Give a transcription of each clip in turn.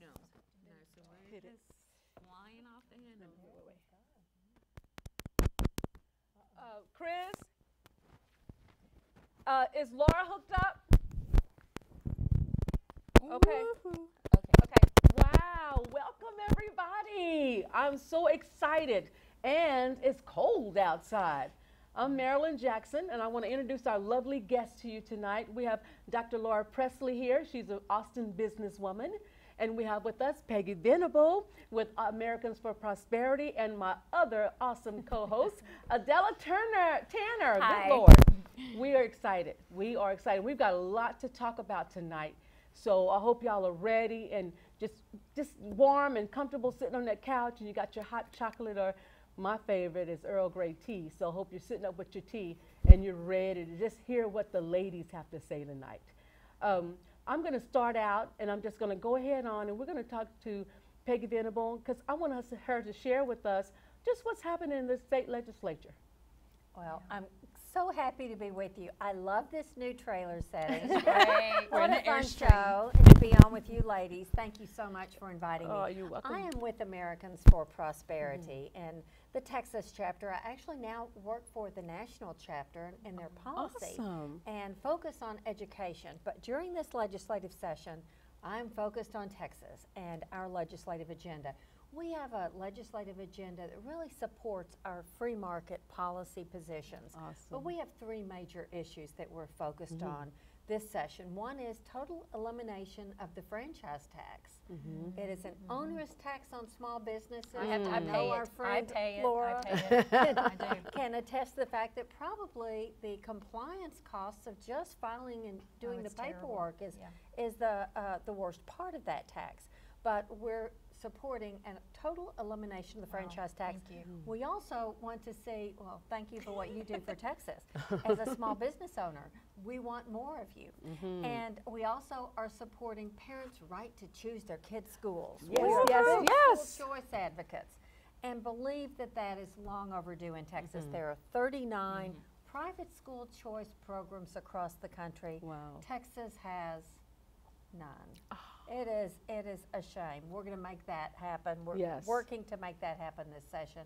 No, so we're Hit it. just flying off the handle. Wait. Chris, is Laura hooked up? Okay. Okay. Wow. Welcome, everybody. I'm so excited. And it's cold outside. I'm Marilyn Jackson, and I want to introduce our lovely guest to you tonight. We have Dr. Laura Presley here. She's an Austin businesswoman. And we have with us Peggy Venable with Americans for Prosperity, and my other awesome co-host, Adela Tanner. Hi. Good Lord. We are excited. We are excited. We've got a lot to talk about tonight. So I hope y'all are ready and just warm and comfortable sitting on that couch, and you got your hot chocolate, or my favorite is Earl Grey tea. So I hope you're sitting up with your tea and you're ready to just hear what the ladies have to say tonight. I'm going to start out, and I'm just going to go ahead on, and we're going to talk to Peggy Venable, because I want her to share with us just what's happening in the state legislature. Well, I'm so happy to be with you. I love this new trailer setting. Great. We're What in a the fun Airstream. show and to be on with you ladies. Thank you so much for inviting me. Oh, you're welcome. I am with Americans for Prosperity and the Texas chapter. I actually now work for the national chapter in their policy Awesome. and focus on education. But during this legislative session, I'm focused on Texas and our legislative agenda. We have a legislative agenda that really supports our free market policy positions. Awesome. But we have three major issues that we're focused on this session. One is total elimination of the franchise tax. It is an onerous tax on small businesses. I have to I know our friend Laura I pay it. I do. can attest to the fact that probably the compliance costs of just filing and doing the it's terrible. paperwork is the worst part of that tax. But we're supporting a total elimination of the franchise tax. Thank you. We also want to see, well, thank you for what you do for Texas. As a small business owner, we want more of you. And we also are supporting parents' right to choose their kids' schools. Yes, We are yes, big yes. school choice advocates and believe that that is long overdue in Texas. There are 39 private school choice programs across the country. Wow. Texas has none. It is a shame. We're going to make that happen. We're Yes. working to make that happen this session.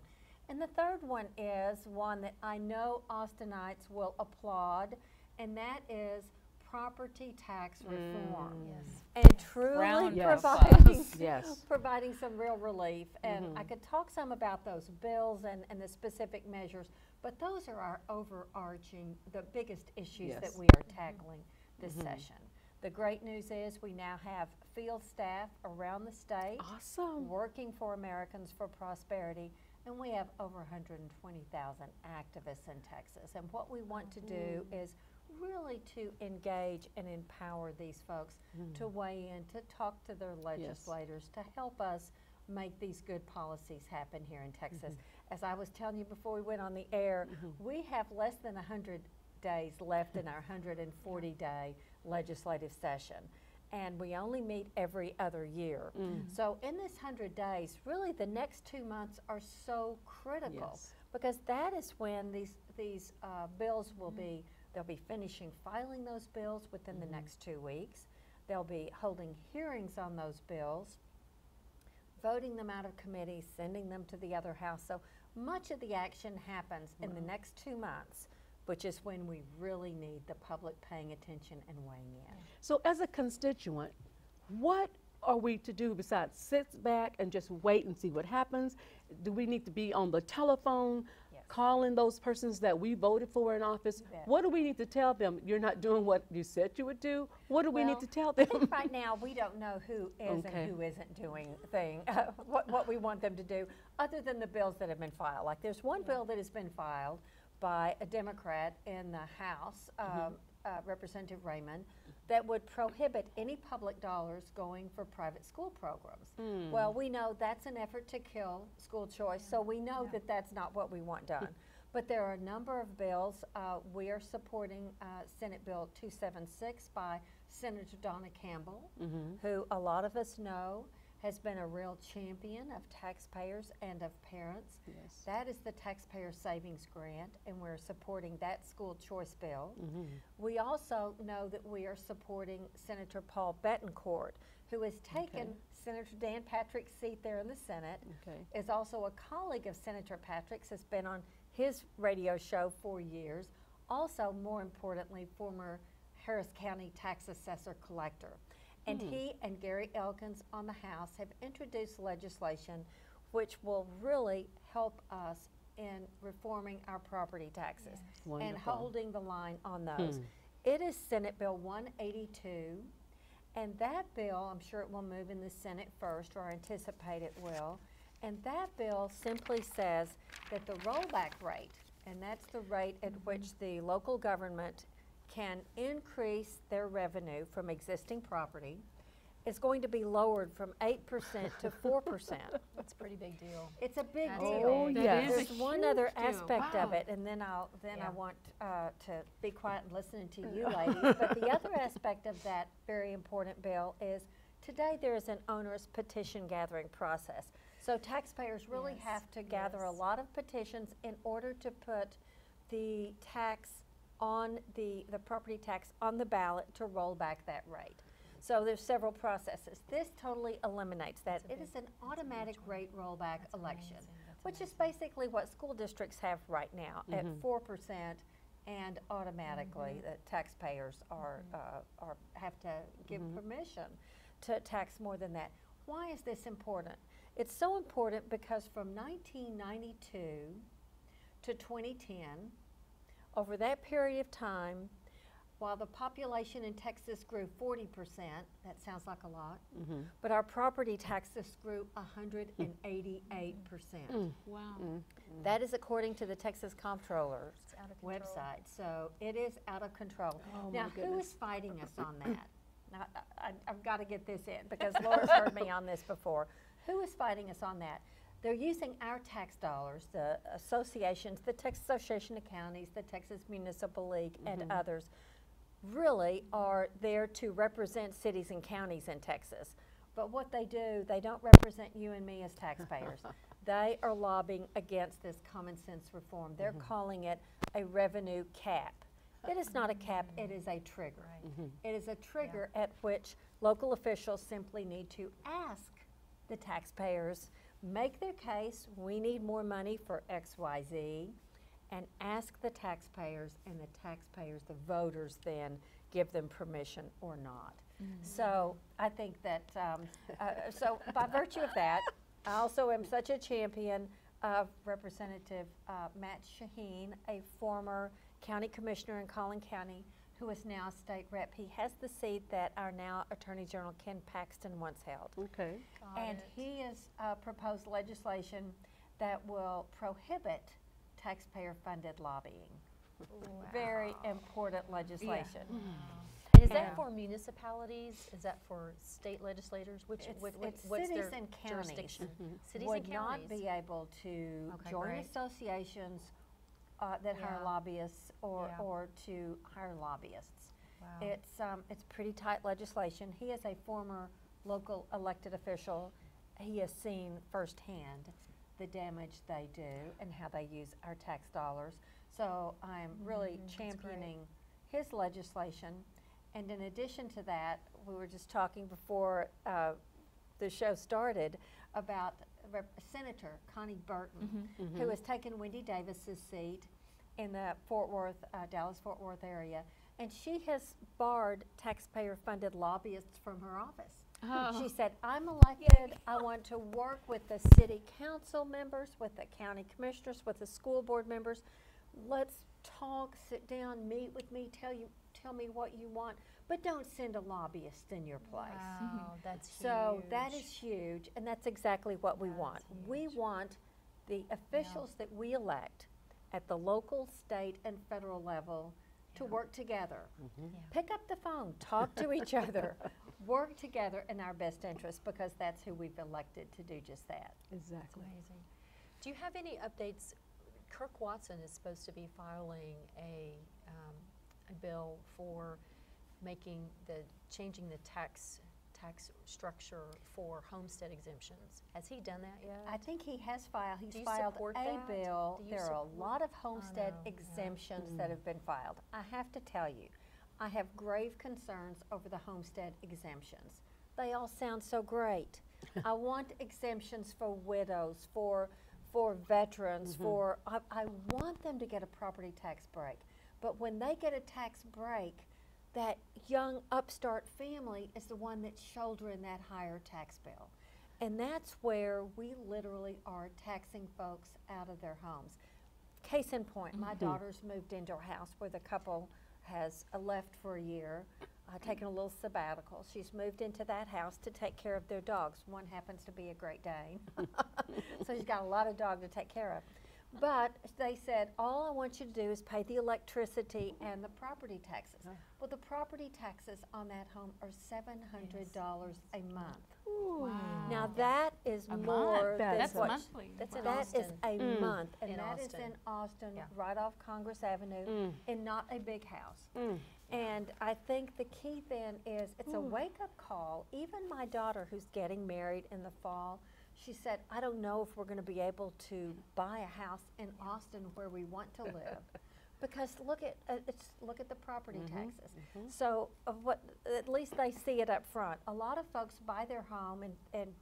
And the third one is one that I know Austinites will applaud, and that is property tax reform. Yes. And truly Round of providing, Yes. providing some real relief. And I could talk some about those bills and the specific measures, but those are our overarching, the biggest issues Yes. that we are tackling this session. The great news is we now have field staff around the state Awesome. working for Americans for Prosperity, and we have over 120,000 activists in Texas. And what we want to do is really to engage and empower these folks to weigh in, to talk to their legislators, to help us make these good policies happen here in Texas. As I was telling you before we went on the air, we have less than 100 days left in our 140-day legislative session, and we only meet every other year. So in this 100 days, really the next 2 months are so critical Yes. because that is when these bills will be, they'll be finishing filing those bills within the next 2 weeks. They'll be holding hearings on those bills, voting them out of committee, sending them to the other house. So much of the action happens in the next 2 months, which is when we really need the public paying attention and weighing in. So as a constituent, what are we to do besides sit back and just wait and see what happens? Do we need to be on the telephone, Yes. calling those persons that we voted for in office? bet. What do we need to tell them? You're not doing what you said you would do? What do we need Well, to tell I them? think right now we don't know who is Okay. and who isn't doing what we want them to do, other than the bills that have been filed. Like there's one bill that has been filed by a Democrat in the House, Representative Raymond, that would prohibit any public dollars going for private school programs. Well, we know that's an effort to kill school choice, so we know that that's not what we want done. But there are a number of bills. We are supporting Senate Bill 276 by Senator Donna Campbell, who a lot of us know has been a real champion of taxpayers and of parents. Yes. That is the Taxpayer Savings Grant, and we're supporting that school choice bill. We also know that we are supporting Senator Paul Betancourt, who has taken Okay. Senator Dan Patrick's seat there in the Senate, Okay. is also a colleague of Senator Patrick's, has been on his radio show for years, also, more importantly, former Harris County tax assessor collector. And he and Gary Elkins on the House have introduced legislation which will really help us in reforming our property taxes and Wonderful. holding the line on those. It is Senate Bill 182, and that bill, I'm sure it will move in the Senate first, or I anticipate it will, and that bill simply says that the rollback rate, and that's the rate at which the local government can increase their revenue from existing property, is going to be lowered from 8% to 4%. That's a pretty big deal. It's a big That's deal. Oh, big. yes. There's one other huge deal. aspect of Wow. it, and then I Yeah. want to be quiet and listen to you ladies. But the other aspect of that very important bill is today there is an onerous petition gathering process. So taxpayers really Yes, have to gather a yes. lot of petitions in order to put the tax on the property tax on the ballot to roll back that rate. So there's several processes. This totally eliminates that. It is an automatic rate rollback election, which is basically what school districts have right now at 4%, and automatically the taxpayers are have to give permission to tax more than that. Why is this important? It's so important because from 1992 to 2010, over that period of time, while the population in Texas grew 40%, that sounds like a lot, but our property taxes grew 188%. Wow. That is according to the Texas Comptroller's out of control. website. So it is out of control. Oh, Now, my who goodness. is fighting us on that? Now, I've got to get this in because Laura's heard me on this before. Who is fighting us on that? They're using our tax dollars, the associations, the Texas Association of Counties, the Texas Municipal League, and others, really are there to represent cities and counties in Texas. But what they do, they don't represent you and me as taxpayers. They are lobbying against this common sense reform. They're calling it a revenue cap. It is not a cap, it is a trigger. It is a trigger at which local officials simply need to ask the taxpayers, make their case, we need more money for X, Y, Z, and ask the taxpayers, and the taxpayers, the voters, then give them permission or not. So I think that, so by virtue of that, I also am such a champion of Representative Matt Shaheen, a former county commissioner in Collin County, who is now state rep. He has the seat that our now Attorney General Ken Paxton once held. Okay. And he has proposed legislation that will prohibit taxpayer-funded lobbying. Very important legislation. And is And- that for municipalities? Is that for state legislators? Which, It's what's cities their and counties. jurisdiction? Cities Would and not counties. be able to Okay, join great. associations that hire Yeah. lobbyists or, Yeah. or to hire lobbyists. Wow. It's pretty tight legislation. He is a former local elected official. He has seen firsthand the damage they do and how they use our tax dollars. So I'm really championing his legislation. And in addition to that, we were just talking before the show started about Senator Connie Burton, who has taken Wendy Davis's seat in the Fort Worth, Dallas-Fort Worth area, and she has barred taxpayer-funded lobbyists from her office. Oh. She said, I'm elected, I want to work with the city council members, with the county commissioners, with the school board members. Let's talk, sit down, meet with me, tell me what you want, but don't send a lobbyist in your place. Wow, that's huge. So that is huge, and that's exactly what we want. We want the officials that we elect at the local, state, and federal level to work together. Pick up the phone, talk to each other, work together in our best interest, because that's who we've elected to do just that. Exactly. amazing. Do you have any updates? Kirk Watson is supposed to be filing a bill for changing the tax structure for homestead exemptions. Has he done that yet? I think he has filed, Do he's you filed support a that? bill. Do you There are a support- lot of homestead know, yeah. exemptions that have been filed. I have to tell you, I have grave concerns over the homestead exemptions. they all sound so great. I want exemptions for widows, for veterans, I want them to get a property tax break. But when they get a tax break, that young upstart family is the one that's shouldering that higher tax bill. And that's where we literally are taxing folks out of their homes. Case in point, my daughter's moved into a house where the couple has left for a year, taken a little sabbatical. She's moved into that house to take care of their dogs. One happens to be a Great Dane. So she's got a lot of dog to take care of. But they said, all I want you to do is pay the electricity and the property taxes. Well, the property taxes on that home are $700 a month. Wow. Now that is more than That's what monthly. That's in that is Austin. a month, and In that is Austin. in Austin, Yeah. right off Congress Avenue, and not a big house. And I think the key then is it's a wake-up call. Even my daughter, who's getting married in the fall, she said, I don't know if we're going to be able to buy a house in Austin where we want to live. Because look at the property taxes. So at least they see it up front. A lot of folks buy their home and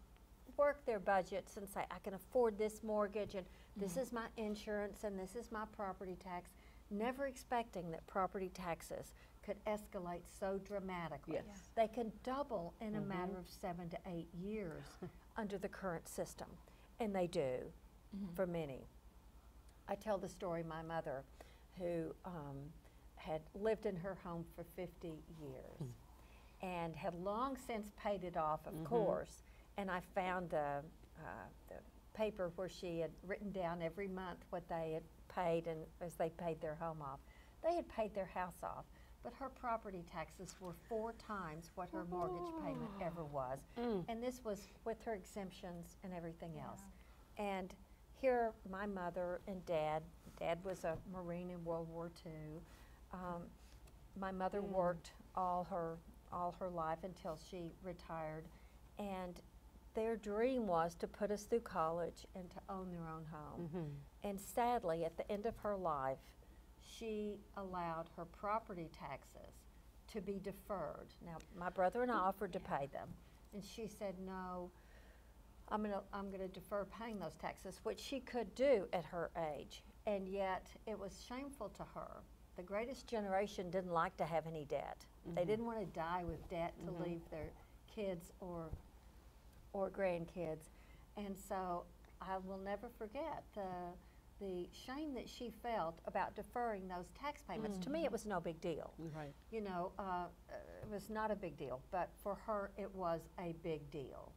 work their budgets and say, I can afford this mortgage, and this is my insurance, and this is my property tax, never expecting that property taxes could escalate so dramatically. Yes. They can double in a matter of 7 to 8 years under the current system, and they do for many. I tell the story, my mother, who had lived in her home for 50 years and had long since paid it off, of course, and I found the paper where she had written down every month what they had paid, and as they paid their home off. They had paid their house off, but her property taxes were 4 times what her mortgage payment ever was. And this was with her exemptions and everything else. And here, my mother and dad was a Marine in World War II. My mother worked all her life until she retired, and their dream was to put us through college and to own their own home. And sadly, at the end of her life, she allowed her property taxes to be deferred. Now, my brother and I offered to pay them, and she said, no, I'm gonna defer paying those taxes, which she could do at her age, and yet it was shameful to her. The greatest generation didn't like to have any debt. They didn't want to die with debt to leave their kids or grandkids, and so I will never forget the shame that she felt about deferring those tax payments. To me, it was no big deal. Right. You know, it was not a big deal, but for her, it was a big deal.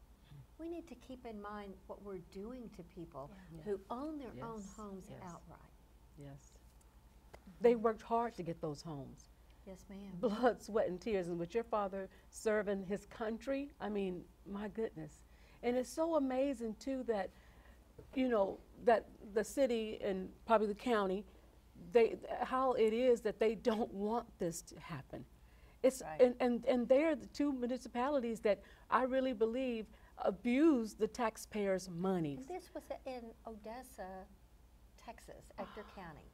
We need to keep in mind what we're doing to people who own their own homes outright. Yes. They worked hard to get those homes. Yes, ma'am. Blood, sweat, and tears. And with your father serving his country, I mean, my goodness. And it's so amazing, too, that, you know, that the city and probably the county, how it is that they don't want this to happen. It's, Right. and they're the 2 municipalities that I really believe abuse the taxpayers' monies. And this was in Odessa, Texas, Ector County.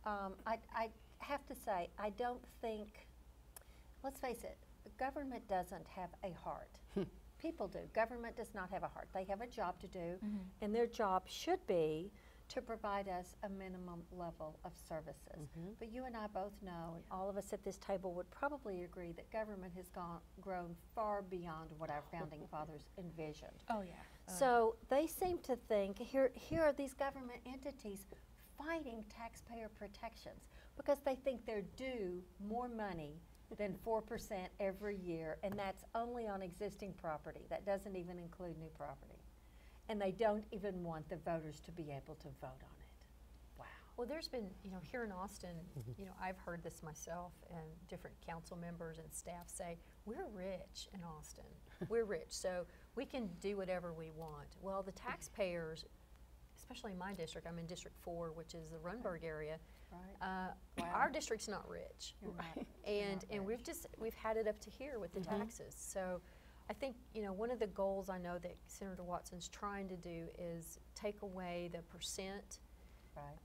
I have to say, I don't think, let's face it, the government doesn't have a heart. People do. Government does not have a heart. They have a job to do, and their job should be to provide us a minimum level of services. But you and I both know, and all of us at this table would probably agree, that government has grown far beyond what our founding fathers envisioned. Oh, yeah. So they seem to think, here are these government entities fighting taxpayer protections because they think they're due more money than 4% every year, and that's only on existing property. That doesn't even include new property. And they don't even want the voters to be able to vote on it. Wow. Well, there's been, you know, here in Austin, you know, I've heard this myself, and different council members and staff say, we're rich in Austin. We're rich, so we can do whatever we want. Well, the taxpayers, especially in my district, I'm in District 4, which is the Runberg area. Right. Our district's not rich. You're not- And not rich. we've had it up to here with the taxes. So I think, you know, one of the goals I know that Senator Watson's trying to do is take away the percent, Right.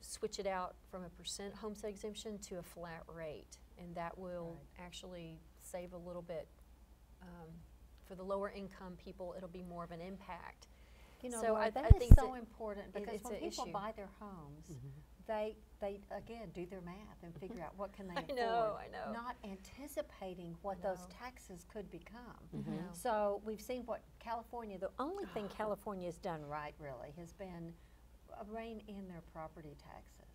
switch it out from a percent homestead exemption to a flat rate, and that will Right. actually save a little bit for the lower income people, it'll be more of an impact. You know, So Laura, I that is think so that important because it's when a people issue. buy their homes, they again do their math and figure out what can they afford. I know. Not anticipating what those No. taxes could become. No. So we've seen what California, the only thing California's done right really has been rein in their property taxes.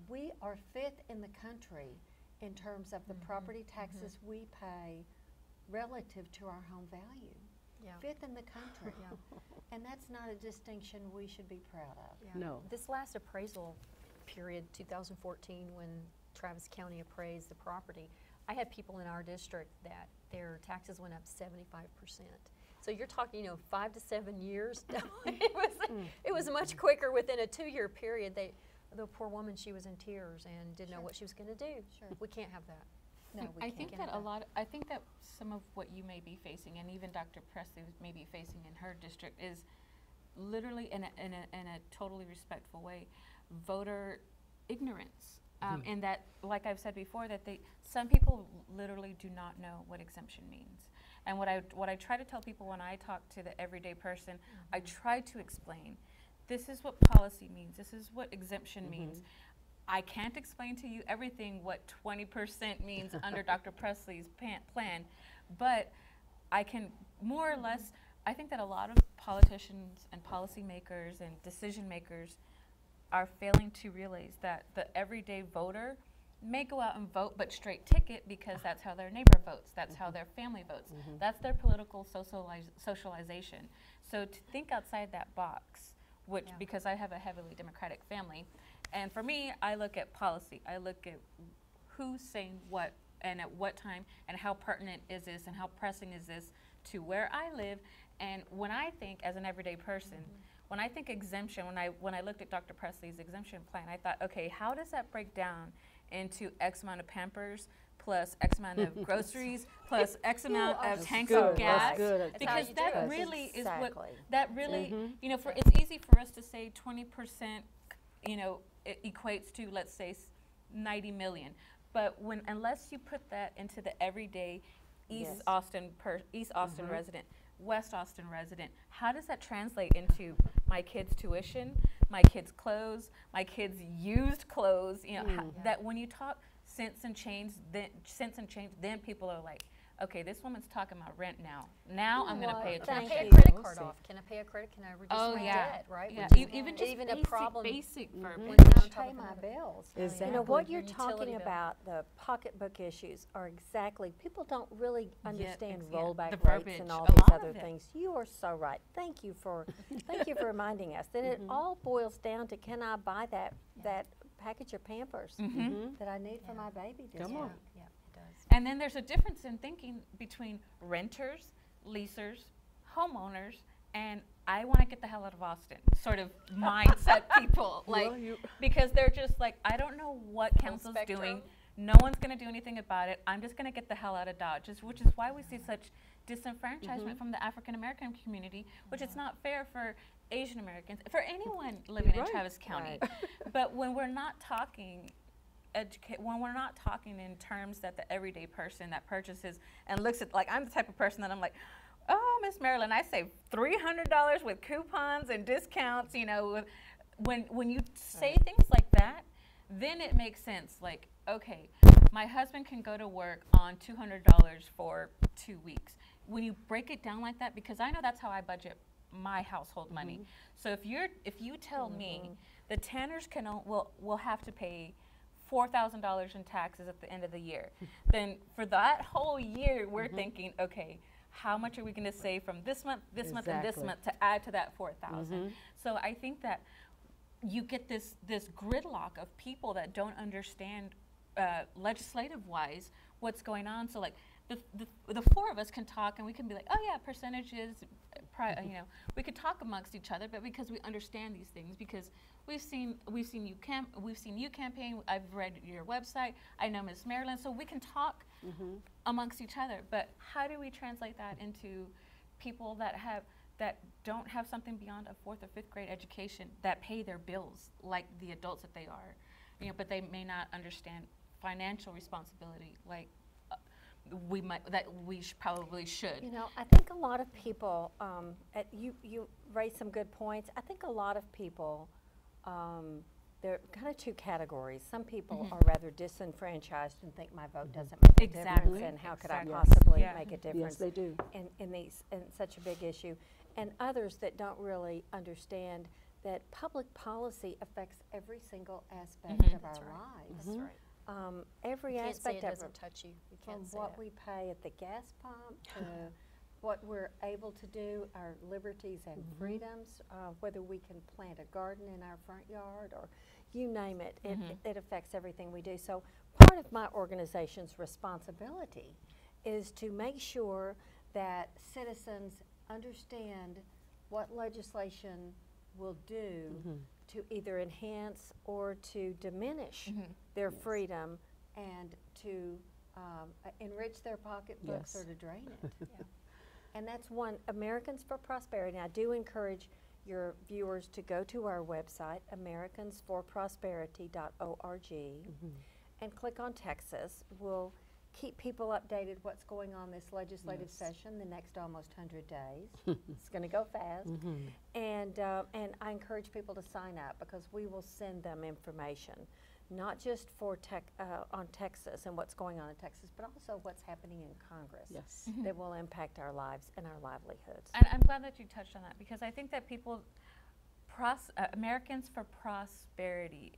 We are 5th in the country in terms of the property taxes we pay relative to our home value. Yeah. 5th in the country. Yeah. And that's not a distinction we should be proud of. Yeah. No. This last appraisal period, 2014, when Travis County appraised the property, I had people in our district that their taxes went up 75%. So you're talking, 5 to 7 years. It was much quicker within a 2-year period. The poor woman, she was in tears and didn't know what she was going to do. Sure. We can't have that. No, we I can't. think that I think that some of what you may be facing, and even Dr. Presley may be facing in her district, is literally in a totally respectful way, voter ignorance. And that, like I've said before, that some people literally do not know what exemption means. And what I try to tell people when I talk to the everyday person, I try to explain, this is what policy means. This is what exemption means. I can't explain to you everything what 20% means under Dr. Presley's plan, but I can more or less, I think that a lot of politicians and policymakers and decision makers are failing to realize that the everyday voter may go out and vote, but straight ticket, because that's how their neighbor votes, that's how their family votes, that's their political socialization. So to think outside that box, which, because I have a heavily Democratic family, and for me, I look at policy. I look at who's saying what and at what time and how pertinent is this and how pressing is this to where I live. And when I think, as an everyday person, when I think exemption, when I looked at Dr. Presley's exemption plan, I thought, okay, how does that break down into X amount of Pampers plus X amount of groceries plus X amount of tanks of gas? Because that really is what, that really, for it's easy for us to say 20%, it equates to, let's say, 90 million. But unless you put that into the everyday East Austin resident, West Austin resident, how does that translate into my kids' tuition, my kids' clothes, my kids' used clothes? That when you talk cents and change, then people are like, okay, this woman's talking about rent now. Now I'm going to pay Can I attention. pay a credit card off? Can I pay a credit? Can I reduce my debt? Right? Yeah. Which is Even just even basic, a problem. basic verbiage. When I on top pay of my another. bills. Exactly. You know, what you're Your utility talking bill. about, the pocketbook issues, are exactly, people don't really understand yeah, rollback the rates verbiage, and all a these lot other of it. things. You are so right. Thank you for reminding us that it all boils down to, can I buy that package of Pampers that I need for my baby this Come on. week? Yeah, it does. And then there's a difference in thinking between renters, leasers, homeowners, and I want to get the hell out of Austin sort of mindset people. Like, because they're just like, I don't know what council's spectrum. doing. No one's going to do anything about it. I'm just going to get the hell out of Dodge, which is why we see such disenfranchisement from the African American community, which is not fair for Asian Americans, for anyone living in Travis County. But when we're not talking when we're not talking in terms that the everyday person that purchases and looks at, like, I'm the type of person that I'm like, oh, Miss Marilyn, I saved $300 with coupons and discounts, when you say things like that, then it makes sense. Like, okay, my husband can go to work on $200 for 2 weeks. When you break it down like that, because I know that's how I budget my household money. So if you tell me the Tanners will have to pay $4,000 in taxes at the end of the year, then for that whole year we're thinking, okay, how much are we going to save from this month, and this month to add to that 4,000? So I think that you get this gridlock of people that don't understand legislative-wise what's going on. So like the four of us can talk and we can be like, oh yeah, percentages, we could talk amongst each other, but because we understand these things, because we've seen you campaign, I've read your website, I know Ms. Marilyn, so we can talk amongst each other. But how do we translate that into people that don't have something beyond a 4th or 5th grade education, that pay their bills like the adults that they are, but they may not understand financial responsibility? Like, probably should. You know, I think a lot of people, you raised some good points. I think a lot of people, there are kind of two categories. Some people are rather disenfranchised and think my vote doesn't make a difference, and how could I possibly make a difference Yes, they do. in such a big issue. And others that don't really understand that public policy affects every single aspect of our lives. That's right. Every You can't say aspect it of doesn't touch you. You from can't say what it. we pay at the gas pump to what we're able to do, our liberties and freedoms, whether we can plant a garden in our front yard or you name it, it affects everything we do. So part of my organization's responsibility is to make sure that citizens understand what legislation will do to either enhance or to diminish their freedom and to enrich their pocketbooks or to drain it. And that's one, Americans for Prosperity. And I do encourage your viewers to go to our website, americansforprosperity.org, and click on Texas. We'll keep people updated what's going on this legislative session the next almost 100 days. It's going to go fast. And I encourage people to sign up because we will send them information, not just for on Texas and what's going on in Texas, but also what's happening in Congress that will impact our lives and our livelihoods. And I'm glad that you touched on that because I think that people, Americans for Prosperity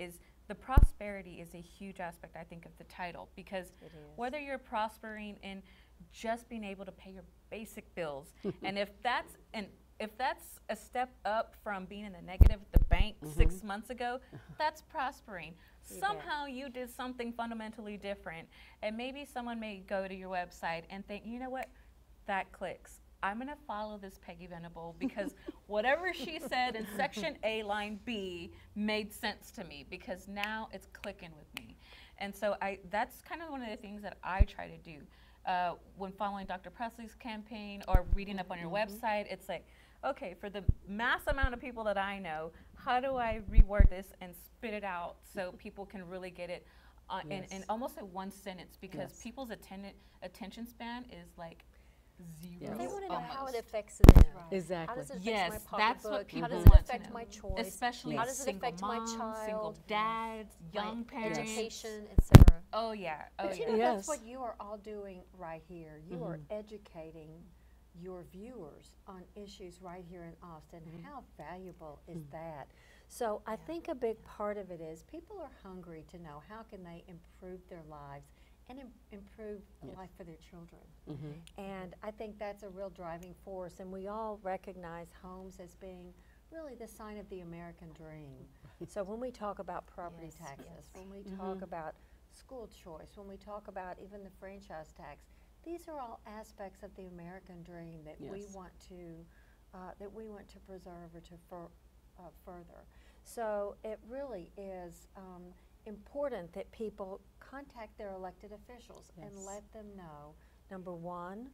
the prosperity is a huge aspect, I think, of the title because whether you're prospering in just being able to pay your basic bills, and if that's a step up from being in the negative at the bank 6 months ago, that's prospering. Somehow you did something fundamentally different, and maybe someone may go to your website and think, you know what, that clicks. I'm going to follow this Peggy Venable because whatever she said in section A, line B made sense to me because now it's clicking with me. And so that's kind of one of the things that I try to do when following Dr. Presley's campaign or reading up on your website. It's like, okay, for the mass amount of people that I know, how do I reword this and spit it out so people can really get it in almost a one sentence because people's attention span is like zero. They want to know how it almost. affects them. Exactly. How does it Yes, affect my that's what pocketbook? people How does want it to affect know. my choice? Especially How does it single affect my moms, child? single dads, young my parents. education, etc. Oh yeah, oh But yeah. you know, that's what you are all doing right here. You are educating your viewers on issues right here in Austin. How valuable is that? So I think a big part of it is people are hungry to know how can they improve their lives and improve life for their children. And I think that's a real driving force. And we all recognize homes as being really the sign of the American dream. So when we talk about property taxes, when we talk about school choice, when we talk about even the franchise tax, these are all aspects of the American dream that we want to preserve or to further. So it really is important that people contact their elected officials and let them know, number one,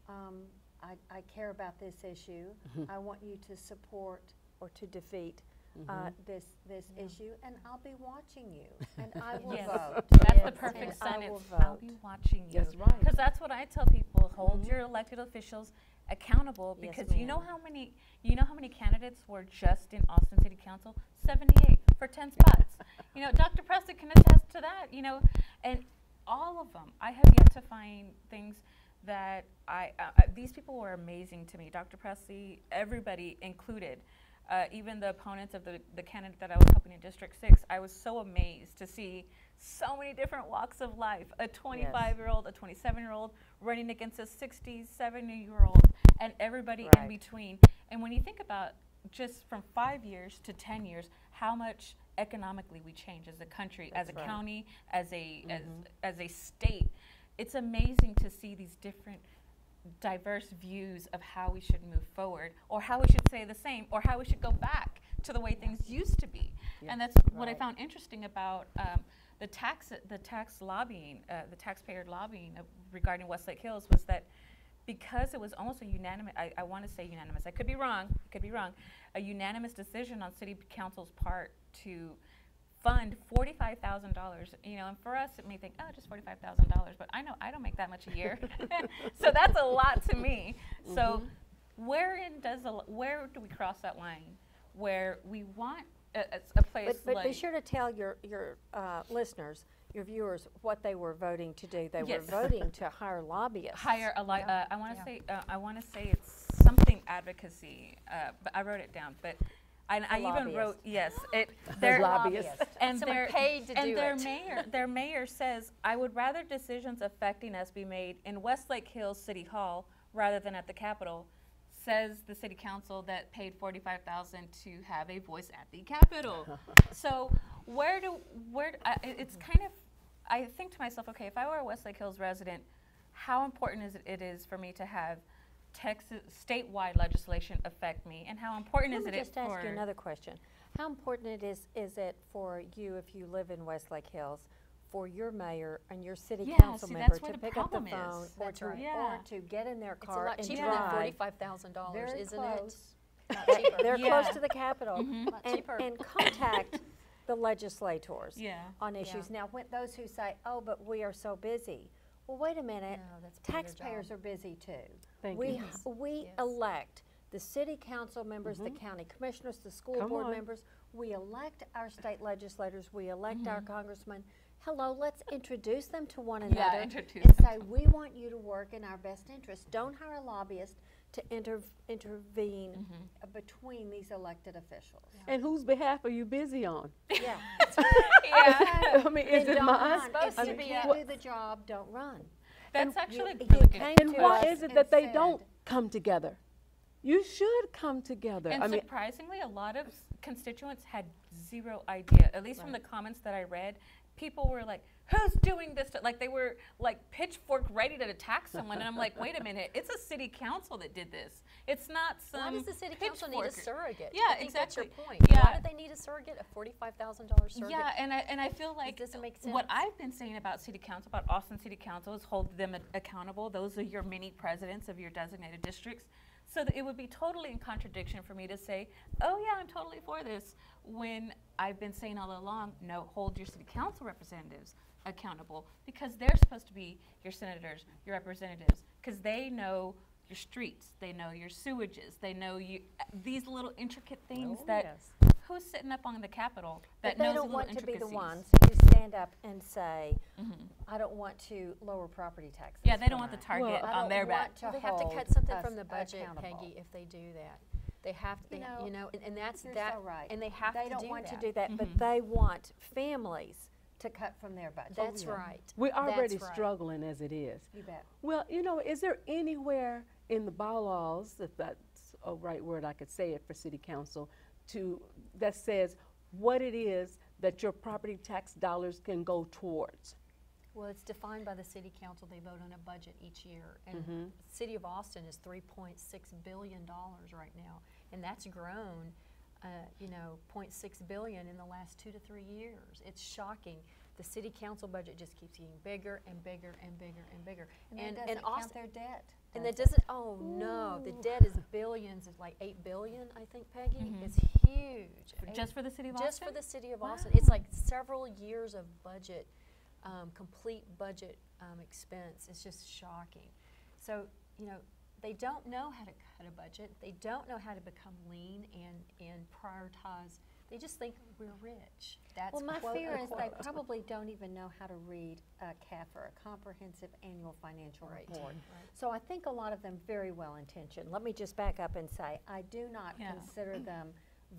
I care about this issue. I want you to support or to defeat this issue, and I'll be watching you, and I will vote. That's the perfect And I will sentence. vote. I'll be watching you. That's right. Because that's what I tell people: hold your elected officials accountable. Because you know how many candidates were just in Austin City Council? 78 for 10 spots. You know, Dr. Presley can attest to that. You know, and all of them. I have yet to find things that these people were amazing to me. Dr. Presley, everybody included. Even the opponents of the candidate that I was helping in District 6, I was so amazed to see so many different walks of life. A 25-year-old, a 27-year-old running against a 70-year-old, and everybody in between. And when you think about just from 5 years to 10 years, how much economically we change as a country, as a county, as a state, it's amazing to see these different diverse views of how we should move forward, or how we should say the same, or how we should go back to the way things used to be. And that's what I found interesting about the tax lobbying, the taxpayer lobbying regarding Westlake Hills was that because it was almost a unanimous, I want to say unanimous, I could be wrong, a unanimous decision on City Council's part to fund $45,000, you know, and for us it may think, oh, just $45,000, but I know I don't make that much a year. So that's a lot to me. So where do we cross that line where we want a place But like... be sure to tell your listeners, your viewers, what they were voting to do. They were Yes. voting to hire lobbyists. Hire a li- Yeah. I want to Yeah. say I want to say it's something advocacy, but I wrote it down. But I even lobbyist. wrote yes. They're Lobbyists. and Someone their paid to and do their it. their mayor says, I would rather decisions affecting us be made in Westlake Hills City Hall rather than at the Capitol. Says the city council that paid $45,000 to have a voice at the Capitol. So it's kind of, I think to myself, okay, if I were a Westlake Hills resident, how important it is for me to have Texas statewide legislation affect me, and how important is Let me it just ask for you another question. How important is it for you, if you live in Westlake Hills, for your mayor and your city Yeah, council see, member that's where to the pick up the problem phone is. or That's to, right. Yeah. or to get in their It's a car lot and cheaper than drive $45,000, very isn't close. it? Lot cheaper. They're Yeah. close to the Capitol Lot cheaper. and contact the legislators Yeah. on issues. Now, when those who say, "Oh, but we are so busy," well, wait a minute. No, that's part of their Taxpayers job. are busy too. Thank we you. we Yes. elect the city council members, the county commissioners, the school Come board on. members. We elect our state legislators. We elect our congressmen. Hello, let's introduce them to one Yeah, another introduce and them say, we want you to work in our best interest. Don't hire a lobbyist to intervene between these elected officials. And whose behalf are you busy on? Yeah. Yeah. I mean, Then is it don't mine? run. supposed If to you be can't a- do the job, don't run. That's actually you really good. came And to why us is it and that they said- don't come together? You should come together. And I mean, surprisingly, a lot of constituents had zero idea. At least from the comments that I read, people were like, "Who's doing this?" Like they were like pitchfork ready to attack someone, and I'm like, "Wait a minute! It's a city council that did this. It's not some." Why does the city council need a pitchfork." surrogate? Yeah, I think that's your exactly. point. Why Yeah. do they need a surrogate, a $45,000 surrogate? Yeah, and I feel like doesn't make what sense. I've been saying about city council, about Austin City Council, is hold them accountable. Those are your mini presidents of your designated districts. So that it would be totally in contradiction for me to say, oh yeah, I'm totally for this, when I've been saying all along, no, hold your city council representatives accountable, because they're supposed to be your senators, your representatives, because they know your streets, they know your sewages, they know these little intricate things that who's sitting up on the Capitol that But they knows don't the little want to be the intricacies? ones who stand up and say, I don't want to lower property taxes. Yeah, they for don't want the mine. target I on don't their back. want to Well, they have to hold cut something us from the budget, accountable. Peggy, if they do that. They have to, You know, and that's You're that, so right. and they have They to don't do want that. to do that, but they want families to cut from their budget. That's right. we're That's already right. struggling as it is. You bet. Well, you know, is there anywhere in the bylaws, if that's a right word I could say it for city council, that says what it is that your property tax dollars can go towards? Well, it's defined by the city council. They vote on a budget each year. And the city of Austin is $3.6 billion right now. And that's grown, $0.6 billion in the last 2 to 3 years. It's shocking. The city council budget just keeps getting bigger and bigger and bigger and bigger. And that doesn't count their debt. And that does it? doesn't, oh no, the debt is billions, it's like $8 billion, I think, Peggy. It's huge. Just for the city of Just Austin? for the city of Austin. It's like several years of budget, complete budget expense. It's just shocking. So, they don't know how to cut a budget. They don't know how to become lean and prioritize. They just think we're rich. That's Well, my quote, fear is they unquote. probably don't even know how to read a CAFR, a Comprehensive Annual Financial Right, Report. right. So I think a lot of them very well intentioned. Let me just back up and say, I do not Yeah. consider them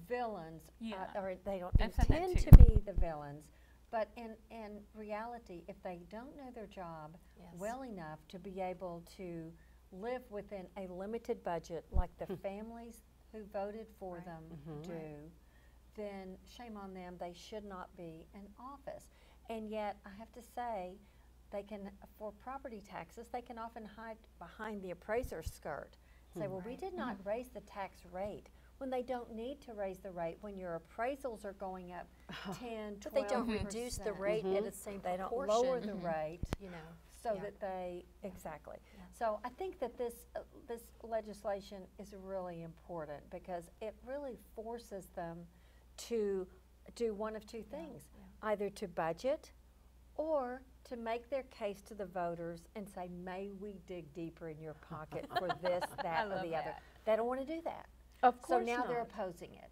villains, Yeah. or they don't I've said that intend too. to be the villains. But in reality, if they don't know their job Yes. well enough to be able to live within a limited budget like the families who voted for Right. them do, then shame on them. They should not be in office. And yet, I have to say, they can, for property taxes, they can often hide behind the appraiser's skirt. Say, well, we did not raise the tax rate, when they don't need to raise the rate when your appraisals are going up 10, 12%. But they don't reduce the rate at the same They don't proportion. lower the rate so Yeah. that they, exactly. Yeah. So I think that this legislation is really important because it really forces them to do one of two things, either to budget or to make their case to the voters and say, may we dig deeper in your pocket for this, that, or the other. They don't want to do that. Of So course now they're not. opposing it.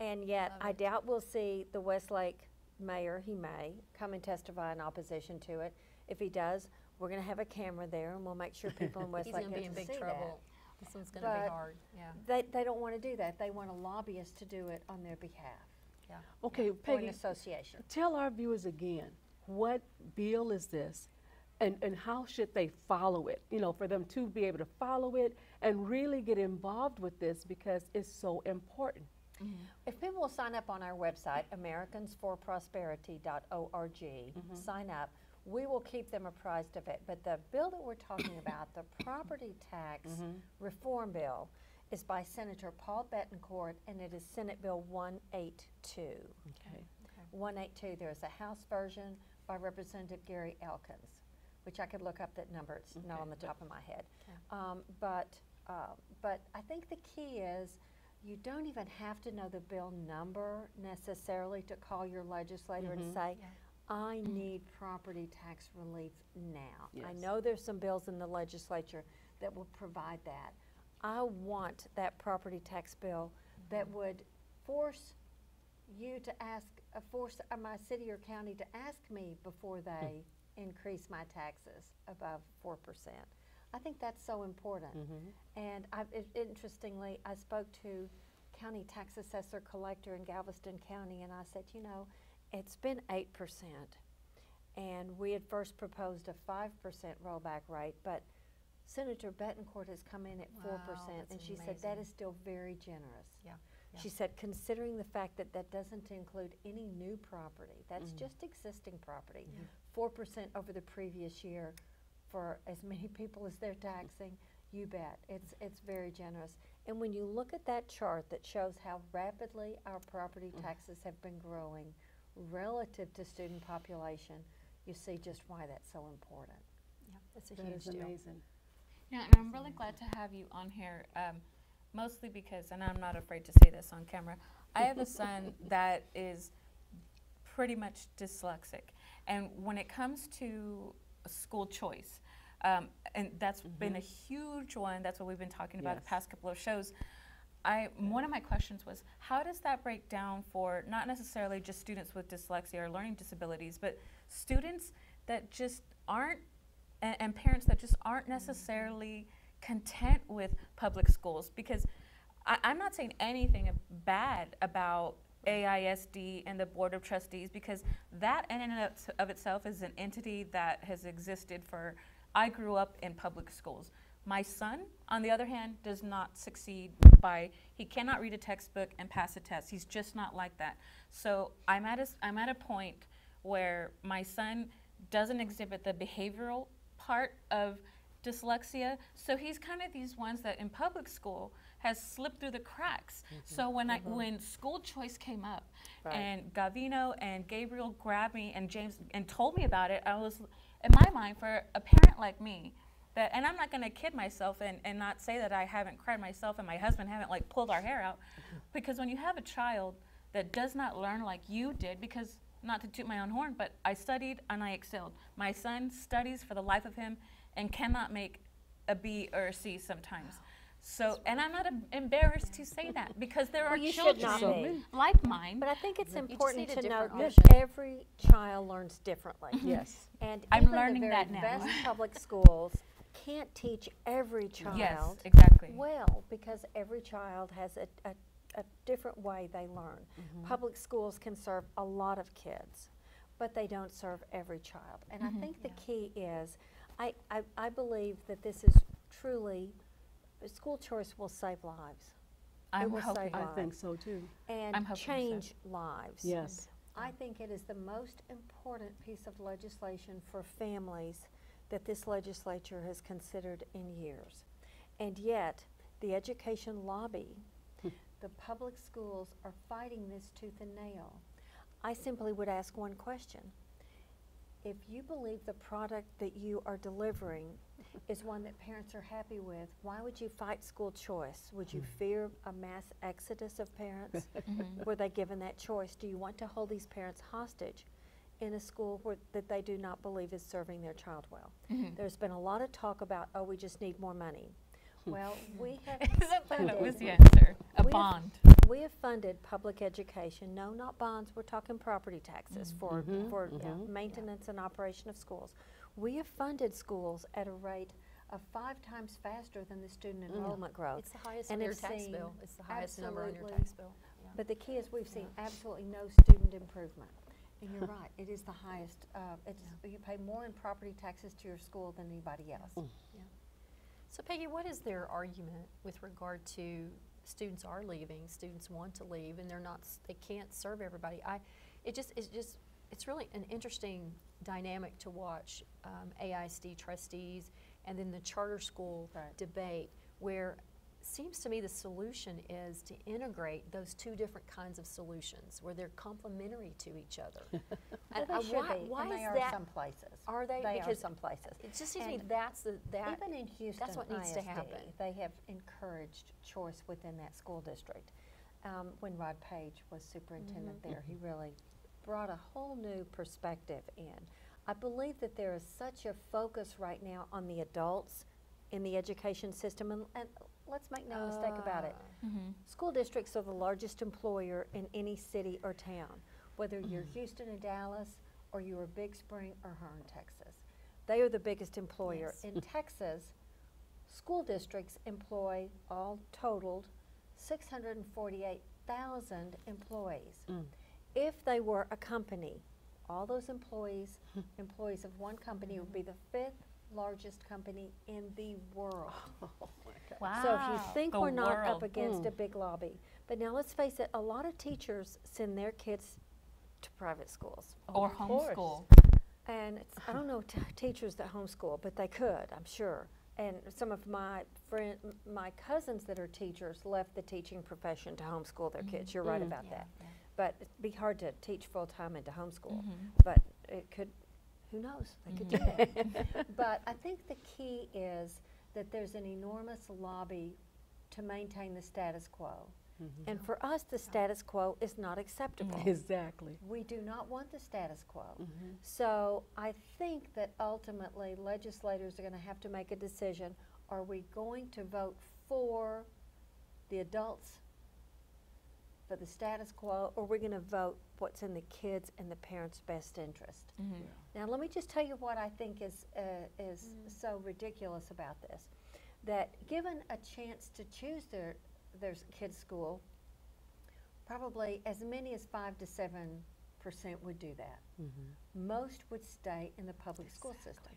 And yet, I doubt we'll see the Westlake mayor, he may, come and testify in opposition to it. If he does, we're going to have a camera there, and we'll make sure people in He's Westlake gonna be get in to big see trouble. This one's gonna But be hard, yeah. that. They don't want to do that. They want a lobbyist to do it on their behalf, Okay, or an Peggy, association. tell our viewers again, what bill is this? And how should they follow it? You know, for them to be able to follow it and really get involved with this because it's so important. If people will sign up on our website, americansforprosperity.org, sign up, we will keep them apprised of it. But the bill that we're talking about, the property tax reform bill, is by Senator Paul Bettencourt, and it is Senate Bill 182. Okay. 182. There's a House version by Representative Gary Elkins, which I could look up that number. It's not on the top of my head. But I think the key is you don't even have to know the bill number necessarily to call your legislator and say, I need property tax relief now. I Yes. know there's some bills in the legislature that will provide that. I want that property tax bill that would force you to ask, force my city or county to ask me before they increase my taxes above 4%. I think that's so important. And interestingly, I spoke to county tax assessor collector in Galveston County, and I said, you know, it's been 8%, and we had first proposed a 5% rollback rate, but Senator Bettencourt has come in at 4%, and she said that is still very generous. She said, considering the fact that that doesn't include any new property, that's just existing property, 4% over the previous year for as many people as they're taxing, you bet. It's very generous. And when you look at that chart that shows how rapidly our property taxes have been growing relative to student population, you see just why that's so important. Yeah, that's a That huge is deal. amazing. Yeah, and I'm really glad to have you on here, mostly because, and I'm not afraid to say this on camera, I have a son that is pretty much dyslexic. And when it comes to school choice, and that's been a huge one, that's what we've been talking about the past couple of shows, one of my questions was, how does that break down for not necessarily just students with dyslexia or learning disabilities, but students that just aren't, and parents that just aren't necessarily content with public schools? Because I'm not saying anything bad about AISD and the Board of Trustees, because that in and of itself is an entity that has existed for, I grew up in public schools. My son, on the other hand, does not succeed he cannot read a textbook and pass a test. He's just not like that. So I'm at a point where my son doesn't exhibit the behavioral part of dyslexia, so he's kind of these ones that in public school has slipped through the cracks. So when school choice came up, and Gavino and Gabriel grabbed me and James and told me about it, I was, in my mind, for a parent like me, that, and I'm not going to kid myself and not say that I haven't cried myself and my husband haven't like pulled our hair out, because when you have a child that does not learn like you did, because not to toot my own horn, but I studied and I excelled. My son studies for the life of him and cannot make a B or a C sometimes. So, and I'm not embarrassed to say that, because there are you should not children be. like mine. But I think it's just important need a to note different that option. every child learns differently. Yes. And I'm even learning the very that now. best public schools can't teach every child Yes, exactly. well, because every child has a different way they learn. Public schools can serve a lot of kids, but they don't serve every child. And I think the key is, I believe that this is truly, school choice will save lives. I'm will hoping. save I lives. think so too. And I'm hoping so. change lives. Yes. I think it is the most important piece of legislation for families that this legislature has considered in years. And yet, the education lobby, the public schools are fighting this tooth and nail. I simply would ask one question. if you believe the product that you are delivering is one that parents are happy with, why would you fight school choice? Would you fear a mass exodus of parents? Were they given that choice? Do you want to hold these parents hostage in a school that they do not believe is serving their child well? There's been a lot of talk about, oh, we just need more money. Well, we have That was funded, the answer. A We have- bond. we have funded public education. No, not bonds. We're talking property taxes for maintenance and operation of schools. We have funded schools at a rate of 5 times faster than the student enrollment growth. It's the highest And on your have tax seen bill. It's the highest number on your absolutely- tax bill. Yeah. But the key is we've seen absolutely no student improvement. And you're right, it is the highest. You pay more in property taxes to your school than anybody else. So Peggy, what is their argument with regard to students are leaving, students want to leave, and they can't serve everybody? It's really an interesting dynamic to watch AISD trustees and then the charter school debate, where seems to me the solution is to integrate those two different kinds of solutions where they're complementary to each other. Well, they should be, why and they is are that? some places. Are they? They are Because some places. it just seems to me And that Even in Houston that's what needs to ISD, happen. they have encouraged choice within that school district. When Rod Page was superintendent there, he really brought a whole new perspective in. I believe that there is such a focus right now on the adults in the education system, and let's make no mistake about it. School districts are the largest employer in any city or town, whether you're Houston or Dallas, or you're Big Spring or Hearn, Texas. They are the biggest employer. Yes. In Texas, school districts employ, all totaled, 648,000 employees. If they were a company, all those employees of one company would be the 5th largest company in the world. Wow. So if you think The we're not up world. against a big lobby, but now let's face it, a lot of teachers send their kids to private schools. Or Of course. homeschool. And I don't know teachers that homeschool, but they could, I'm sure. And some of my cousins that are teachers left the teaching profession to homeschool their kids. You're right about that. But it'd be hard to teach full-time and to homeschool. But it could, who knows, they could do that. But I think the key is that there's an enormous lobby to maintain the status quo. And for us, the status quo is not acceptable. Exactly. We do not want the status quo. So I think that ultimately legislators are going to have to make a decision. Are we going to vote for the adults, for the status quo, or are we going to vote what's in the kids' and the parents' best interest? Now let me just tell you what I think is so ridiculous about this. That given a chance to choose their kids' school, probably as many as 5 to 7% would do that. Most would stay in the public school system.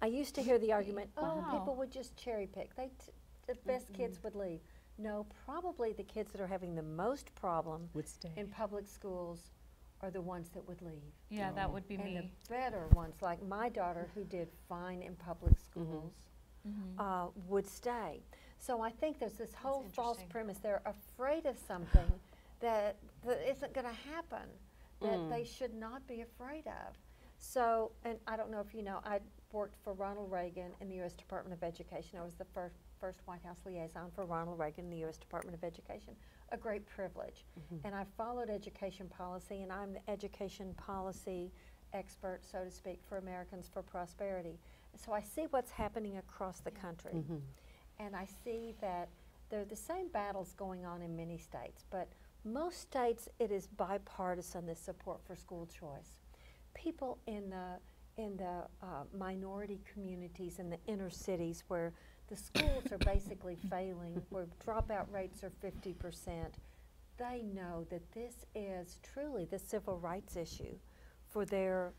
I used to hear the argument, oh, people would just cherry pick. The best kids would leave. No, probably the kids that are having the most problem Would stay. in public schools are the ones that would leave. Yeah, that would be And me. the better ones, like my daughter who did fine in public schools, would stay. So I think there's this whole false interesting. premise. They're afraid of something that isn't going to happen, that they should not be afraid of. So, and I don't know if you know, I worked for Ronald Reagan in the U.S. Department of Education. I was the first White House liaison for Ronald Reagan in the U.S. Department of Education. A great privilege. And I followed education policy, and I'm the education policy expert, so to speak, for Americans for Prosperity. So I see what's happening across the country. And I see that there are the same battles going on in many states, but most states it is bipartisan, the support for school choice. People in the minority communities in the inner cities where the schools are basically failing, where dropout rates are 50%, they know that this is truly the civil rights issue for their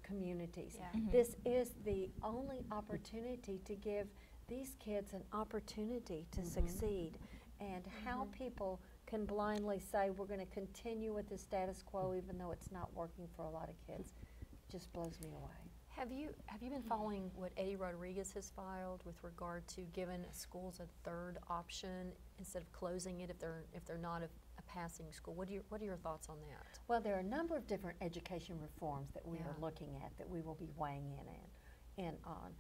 communities. This is the only opportunity to give these kids an opportunity to succeed. And how people can blindly say we're going to continue with the status quo even though it's not working for a lot of kids just blows me away. Have you been following what Eddie Rodriguez has filed with regard to giving schools a third option instead of closing it if they're not a passing school. What are your thoughts on that? Well, there are a number of different education reforms that we are Yeah. looking at that we will be weighing in on.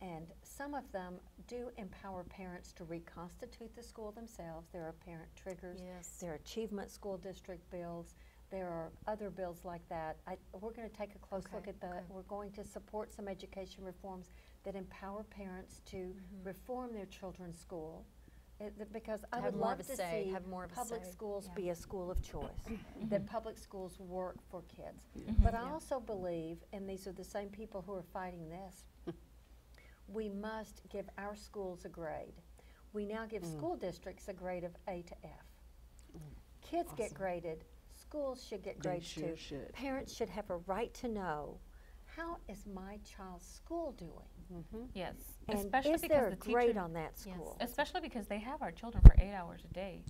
And some of them do empower parents to reconstitute the school themselves. There are parent triggers. Yes. There are achievement school district bills. There are other bills like that. We're going to take a close look Okay, at that. We're going to support some education reforms that empower parents to reform their children's school. Because I Have would more of love a to say, see have more of a public say, schools yeah. be a school of choice, that public schools work for kids. Mm-hmm. But I also believe, and these are the same people who are fighting this, we must give our schools a grade. We now give school districts a grade of A to F. Kids get graded, schools should get They grades sure too. should. Parents should have a right to know, how is my child's school doing? Yes, And especially is because there a the grade teacher, on that Yes. school? especially because they have our children for 8 hours a day.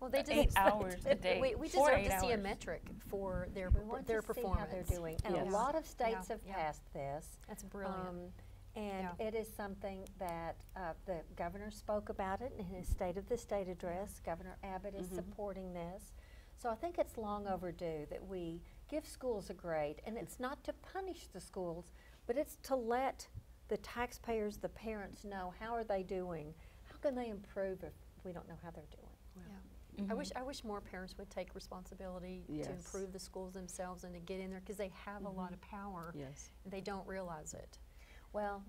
Well, they 8 hours a day. We for deserve 8 to see a hours. metric for their We want their to see performance. how they're doing. And Yes. a lot of states have Yeah. passed this. That's brilliant. And Yeah. it is something that the governor spoke about it in his State of the State address. Governor Abbott is supporting this. So I think it's long overdue that we give schools a grade. And it's not to punish the schools, but it's to let the taxpayers, the parents know, how are they doing? How can they improve if we don't know how they're doing? I wish more parents would take responsibility Yes. to improve the schools themselves and to get in there because they have a lot of power. Yes. And they don't realize it. Well,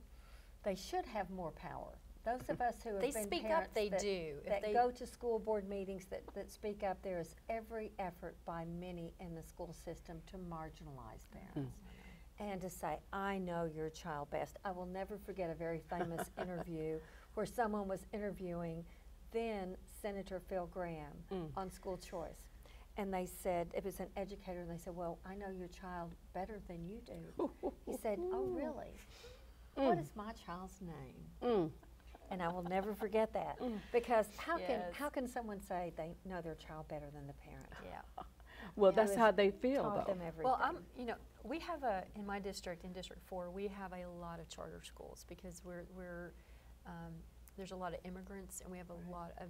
they should have more power. Those of us who have They been speak up, parents they that, do. If that they- go to school board meetings that speak up, there is every effort by many in the school system to marginalize parents. And to say, I know your child best. I will never forget a very famous interview where someone was interviewing then Senator Phil Graham on school choice. And they said, it was an educator, and they said, well, I know your child better than you do. He said, oh, really? What is my child's name? And I will never forget that. Because Yes. how can someone say they know their child better than the parent? Yeah. Well, Who that's has how they feel, Taught though. them everything. Well, we have in my district, in District 4, we have a lot of charter schools because there's a lot of immigrants and we have a lot of,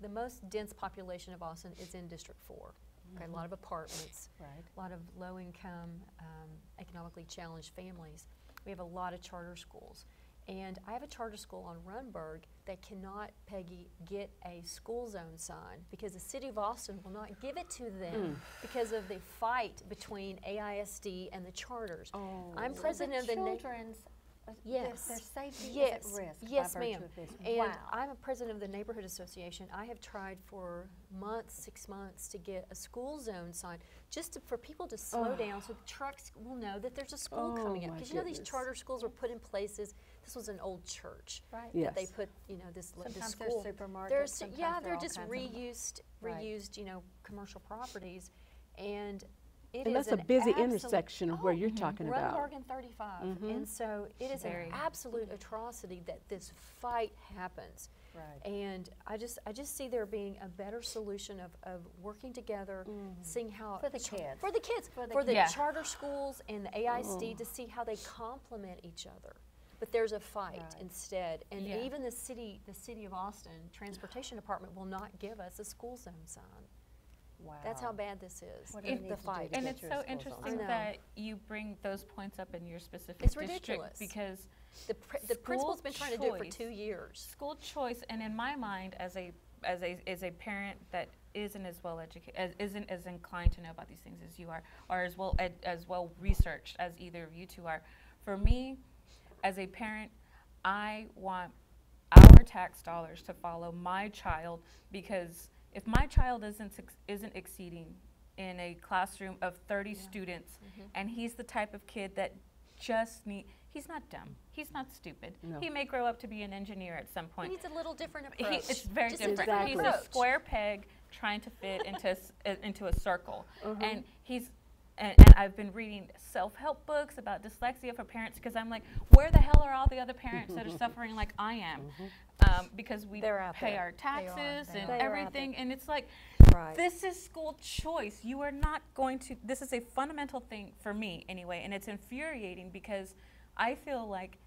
the most dense population of Austin is in District 4. Okay, a lot of apartments, Right. a lot of low-income, economically challenged families. We have a lot of charter schools. And I have a charter school on Runberg that cannot, Peggy, get a school zone sign because the city of Austin will not give it to them because of the fight between AISD and the charters. I'm president of the children's Yes. their safety yes. is at risk Yes, by ma'am. virtue of this. And Wow. I'm a president of the neighborhood association. I have tried for months, 6 months, to get a school zone sign, just for people to slow down so the trucks will know that there's a school coming up. my Because you know these goodness. charter schools were put in places. This was an old church. Right. That they Yes. put, this Sometimes school. they're supermarkets, There's, sometimes yeah, they're they're all just kinds of- reused, Right. commercial properties, and it And is that's a an busy absolute- intersection where you're talking about. Runberg and 35, and so it is Very. an absolute atrocity that this fight happens. Right. And I just see there being a better solution of working together, seeing how For the kids. for the kids, For the for the Yeah. charter schools and the AISD to see how they complement each other. But there's a fight Right. instead, and Yeah. even the city of Austin Transportation Department will not give us a a zone sign. Wow. That's how bad this is. What do we need the to do fight. to And get it's your so schools on interesting I know. that you bring those points up in your specific It's district ridiculous. because The principal's been trying to do it for choice. 2 years. school choice, and in my mind, as a parent that isn't as well educated, isn't as inclined to know about these things as you are, or as well researched as either of you two are, for me, as a parent, I want our tax dollars to follow my child, because if my child isn't exceeding in a classroom of 30 students, and he's the type of kid that he's not dumb, he's not stupid. No. He may grow up to be an engineer at some He point. needs a little different approach. It's very Just a different. different He's approach. a square peg trying to fit into a circle, and and I've been reading self-help books about dyslexia for parents because I'm like, where the hell are all the other parents that are suffering like I am? Because we They're out pay there. our taxes They and are out everything, and it's like, Right. this is school choice. You are not going to, this is a fundamental thing for me anyway, and it's infuriating because I feel like,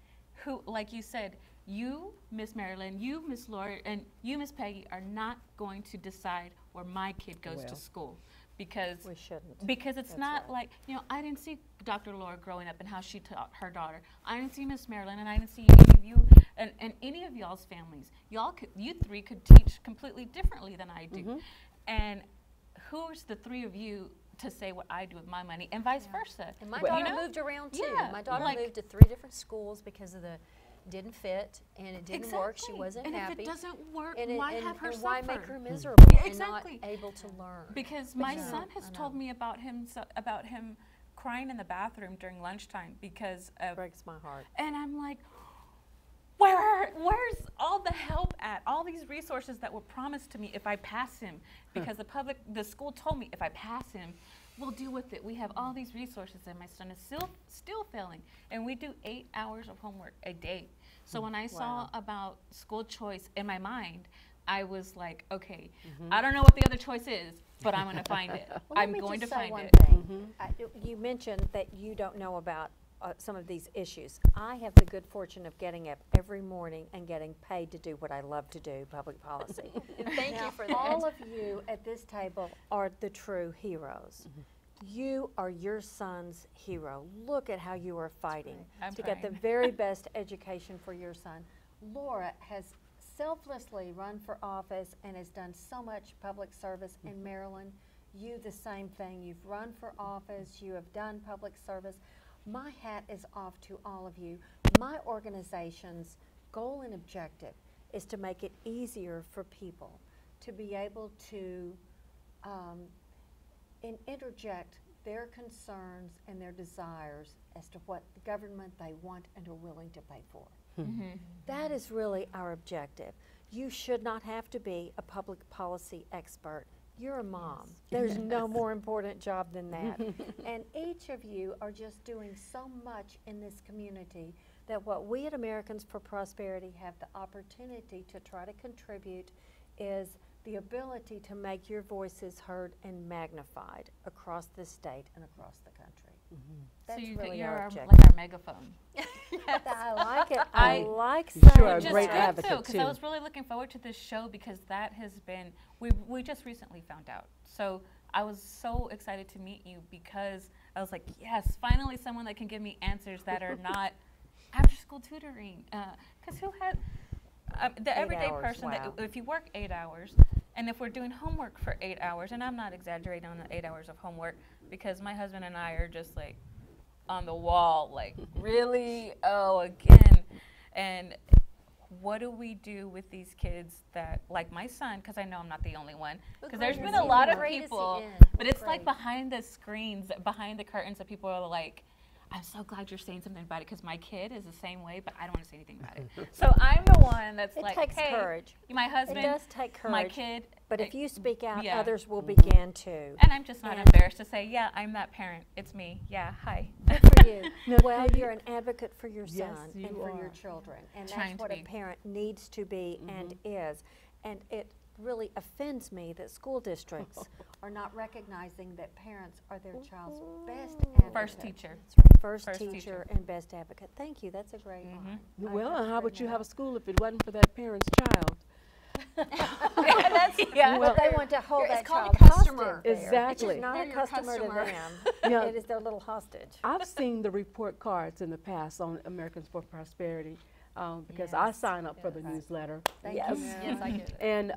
like you said, you, Miss Marilyn, you, Miss Laura, and you, Miss Peggy, are not going to decide where my kid goes to Well. school, because We shouldn't. because it's That's not right. like, you know, I didn't see Dr. Laura growing up and how she taught her daughter. I didn't see Miss Marilyn, and I didn't see any of you and any of y'all's families. You three could teach completely differently than I do. And who's the three of you to say what I do with my money, and vice versa? And my Well, daughter you know? moved around too. Yeah, My daughter like- moved to 3 different schools because of the didn't fit and it didn't work. She Exactly. wasn't and happy. if it doesn't work, and it- why and- have her and why suffer? make her miserable Yeah, and not exactly. able to learn? Because my Yeah. son has I told know. me about him crying in the bathroom during lunchtime because of, Breaks my heart. and I'm like, where's all the help at? All these resources that were promised to me if I pass him, because the school told me if I pass him, we'll deal with it. We have all these resources, and my son is still failing, and we do 8 hours of homework a day. So when I saw about school choice in my mind, I was like, okay, I don't know what the other choice is, but I'm going to find it. Well, I'm let me going to just say find one it. thing. You mentioned that you don't know about some of these issues. I have the good fortune of getting up every morning and getting paid to do what I love to do, public policy. And thank Now, you for that. all of you at this table are the true heroes. You are your son's hero. Look at how you are fighting I'm to get the trying. very best education for your son. Laura has selflessly run for office and has done so much public service in Maryland. You the same thing. You've run for office. You have done public service. My hat is off to all of you. My organization's goal and objective is to make it easier for people to be able to interject their concerns and their desires as to what the government they want and are willing to pay for. That is really our objective. You should not have to be a public policy expert. You're a mom. There's no more important job than that. And each of you are just doing so much in this community that what we at Americans for Prosperity have the opportunity to try to contribute is the ability to make your voices heard and magnified across the state and across the country. That's really you're our our, objective. like our megaphone. I like it. I I- like You sure saying are a Just great good that. advocate, too, because I too. was really looking forward to this show, because that has been, we just recently found out. So I was so excited to meet you, because I was like, yes, finally someone that can give me answers that are not after school tutoring. Because who had, the everyday hours, person, wow. that if you work 8 hours, and if we're doing homework for 8 hours, and I'm not exaggerating on the 8 hours of homework, because my husband and I are just like on the wall, like, really? Oh, again. And what do we do with these kids that, like my son, because I know I'm not the only one, because there's been a lot of people, but it's like behind the screens, behind the curtains, that people are like, I'm so glad you're saying something about it, because my kid is the same way, but I don't want to say anything about it. So I'm the one that's It like, takes hey, courage. my It husband, does take courage. my kid. But if you speak out, yeah. others will begin to. And I'm just not And- embarrassed to say, yeah, I'm that parent. It's me. Yeah, hi. Good for you. No, Well, Peggy- you're an advocate for your Yes, son you and for your are. children. And Trying that's to what a be. parent needs to be and is. And it really offends me that school districts are not recognizing that parents are their child's best advocate. First teacher. First First teacher teacher. and best advocate. Thank you, that's a great line. Well, I and how would you bring have a that school if it wasn't for that parent's child? Yeah. up. Well, they want to hold It's that called child a customer. hostage there. Exactly. It's not They're a your customer to customer. them. Yeah. It is their little hostage. I've seen the report cards in the past on Americans for Prosperity, because I Yes. sign up for the Yes. newsletter. Thank Yes. you. Yes, I get it. And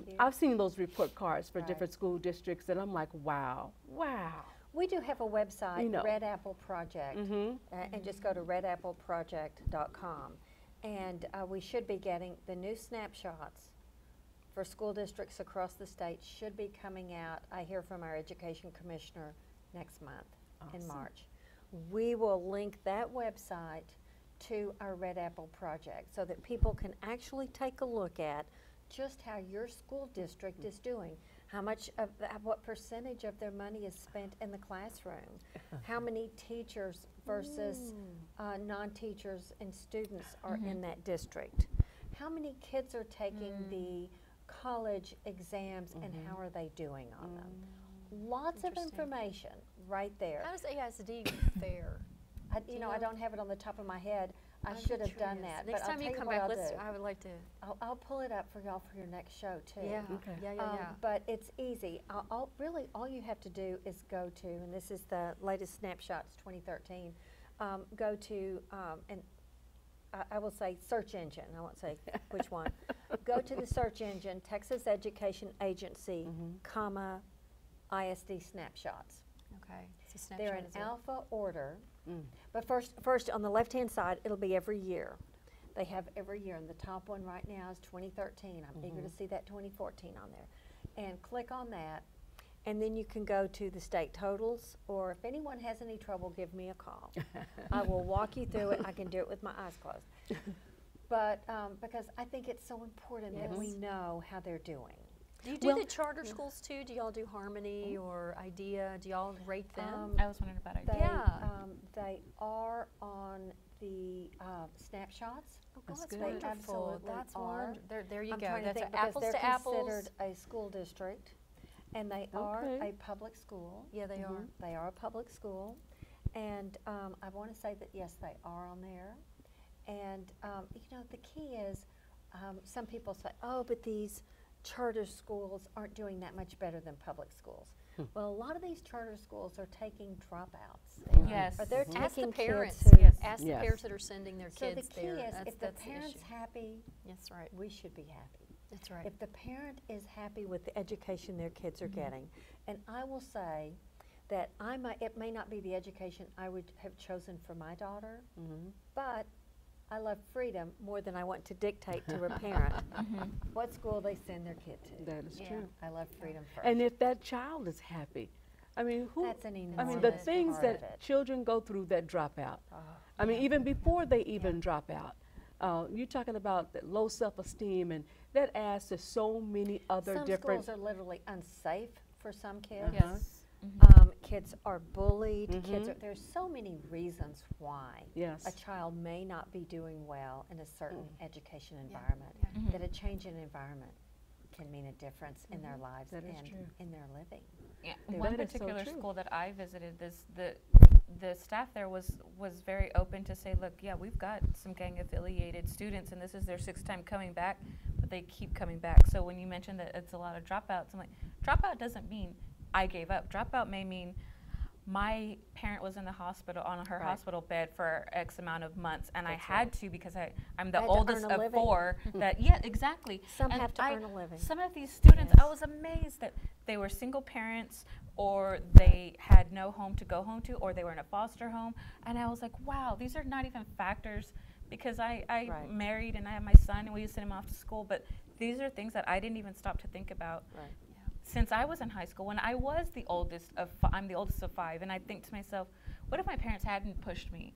you. I've seen those report cards for Right. different school districts, and I'm like, wow, wow. We do have a website, You know. Red Apple Project, Mhm. and just go to redappleproject.com. And we should be getting the new snapshots for school districts across the state should be coming out, I hear from our education commissioner next month in Awesome. March. We will link that website to our Red Apple Project so that people can actually take a look at just how your school district is doing. How much of, what percentage of their money is spent in the classroom? How many teachers versus non-teachers and students are in that district? How many kids are taking the college exams and how are they doing on them? Lots of Interesting. information right there. How does ASD fare? You know, I don't have it on the top of my head. I I'm should have done curious. that. Next but I'll time you tell come what back, I'll let's, do. I would like to, I'll pull it up for y'all for your next show too. yeah, Okay. yeah. But it's easy. Really, all you have to do is go to, and this is the latest snapshots, 2013. Go to, and I will say search engine. I won't say which one. Go to the search engine, Texas Education Agency, comma, ISD snapshots. Okay. So They're snapshot in is it. alpha order. But first on the left-hand side, it'll be every year. They have every year, and the top one right now is 2013. I'm eager to see that 2014 on there. And click on that, and then you can go to the state totals, or if anyone has any trouble, give me a call. I will walk you through it. I can do it with my eyes closed. But because I think it's so important that we know how they're doing. Do you do the charter schools too? Do y'all do Harmony or Idea? Do y'all rate them? I was wondering about They, ideas. Yeah. they are on the snapshots. Oh, That's that's good. They wonderful. absolutely That's are. wonderful. There you I'm go. trying to That's think because apples they're to apples. considered a school district, and they are Okay. a public school. Yeah, they are. They are a public school, and I want to say that yes, they are on there. And you know, the key is, some people say, oh, but these charter schools aren't doing that much better than public schools. Well, a lot of these charter schools are taking dropouts. Yes. Or they're Ask the taking parents. kids who. Yes. Ask the Yes. parents that are sending their So the kids key there. is, That's, if the that's parent's issue. happy, That's right. we should be happy. That's right. If the parent is happy with the education their kids are getting, and I will say that it may not be the education I would have chosen for my daughter, but I love freedom more than I want to dictate to a parent what school they send their kid to. That is true. I love freedom first. And if that child is happy, I mean, who? That's an I mean, enormous the things part of that it. children go through that drop out. I mean, even before they even drop out. You're talking about the low self-esteem, and that adds to so many other Some different. schools are literally unsafe for some kids. Yes. Kids are bullied. There's so many reasons why Yes. a child may not be doing well in a certain education environment. That a change in environment can mean a difference in their lives That is and true. in their living. Yeah, That one is so particular true. school that I visited, the staff there was very open to say, look, yeah, we've got some gang affiliated students, and this is their 6th time coming back, but they keep coming back. So when you mentioned that it's a lot of dropouts, I'm like, dropout doesn't mean I gave up. Dropout may mean my parent was in the hospital, on her hospital bed for X amount of months, and I had to because I'm the Had to oldest earn a of living. 4. That yeah, exactly. Some And have to earn a living. Some of these students, I was amazed that they were single parents, or they had no home to go home to, or they were in a foster home, and I was like, wow, these are not even factors, because I Right. married and I have my son and we used to send him off to school, but these are things that I didn't even stop to think about. Right. Since I was in high school, when I was the oldest of, I'm the oldest of 5, and I think to myself, what if my parents hadn't pushed me?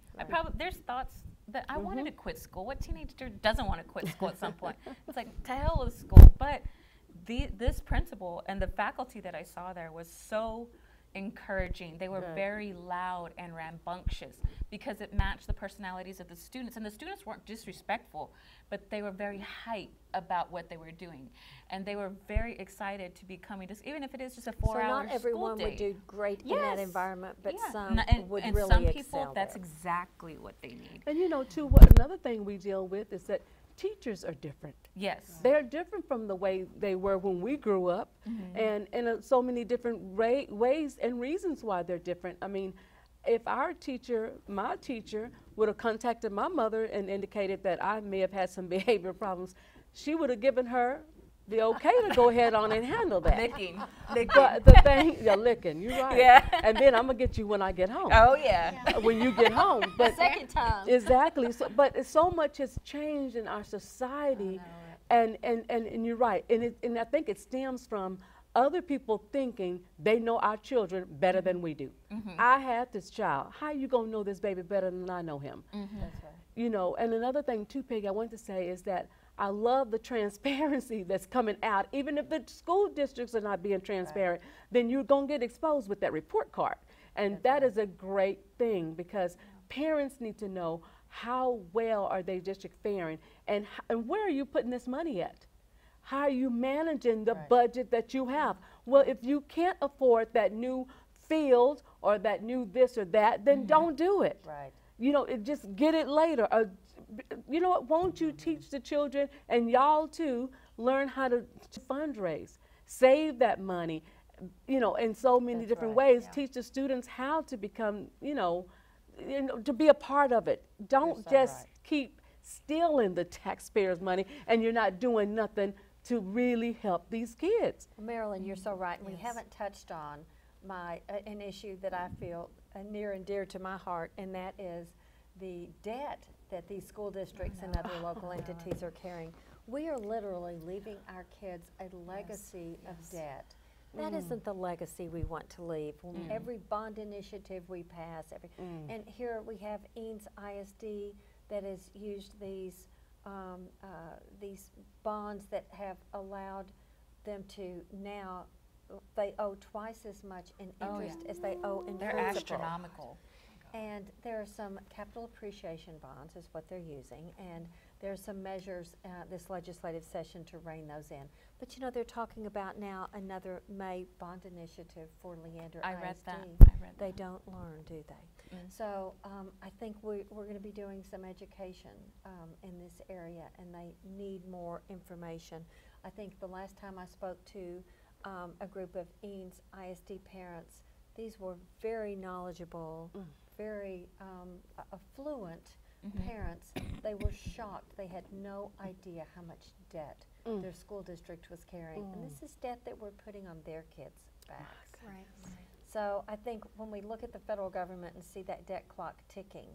There's thoughts that I wanted to quit school. What teenager doesn't want to quit school at some point? It's like, to hell with school. But this principal and the faculty that I saw there was so encouraging. They were very loud and rambunctious because it matched the personalities of the students. And the students weren't disrespectful, but they were very hype about what they were doing. And they were very excited to be coming to, even if it is just a 4-hour So school not everyone day. would do great in that Yes. environment, but Yeah. some and would and really some excel people, that's there. exactly what they need. And you know, too, another thing we deal with is that teachers are different. Yes. They're different from the way they were when we grew up, and in so many different ways and reasons why they're different. I mean, if my teacher, would have contacted my mother and indicated that I may have had some behavior problems, she would have given her the okay to go ahead on and handle that. Licking. But the thing, you're licking, you're right. Yeah. And then I'm gonna get you when I get home. Oh, yeah. When you get home. But Second time. exactly. But so much has changed in our society, and you're right. And I think it stems from other people thinking they know our children better than we do. I had this child. How you gonna know this baby better than I know him? That's right. You know. And another thing too, Peggy, I want to say is that I love the transparency that's coming out. Even if the school districts are not being transparent, then you're gonna get exposed with that report card. And that is a great thing, because parents need to know how well are their district faring, and where are you putting this money at? How are you managing the budget that you have? Well, if you can't afford that new field or that new this or that, then don't do it. Right. you know, just get it later. You know what, won't you teach the children, and y'all too, learn how to fundraise, save that money, you know, in so many That's different right, ways. yeah. Teach the students how to become, you know, to be a part of it. Don't so just right. keep stealing the taxpayers' money and you're not doing nothing to really help these kids. Marilyn, you're so right. And we Yes. haven't touched on an issue that I feel near and dear to my heart, and that is the debt that these school districts and other local entities are carrying. We are literally leaving our kids a legacy of debt. That isn't the legacy we want to leave. Every bond initiative we pass, and here we have Eanes ISD that has used these bonds that have allowed them to now, they owe twice as much in interest as they owe in They're principal. astronomical. And there are some capital appreciation bonds is what they're using, and there are some measures this legislative session to rein those in. But you know, they're talking about now another May bond initiative for Leander I ISD. read that. I read They that. don't learn, do they? Mm. So I think we're going to be doing some education in this area, and they need more information. I think the last time I spoke to a group of Eanes ISD parents, these were very knowledgeable, very affluent parents. They were shocked. They had no idea how much debt their school district was carrying. And this is debt that we're putting on their kids' backs. Right. So I think when we look at the federal government and see that debt clock ticking,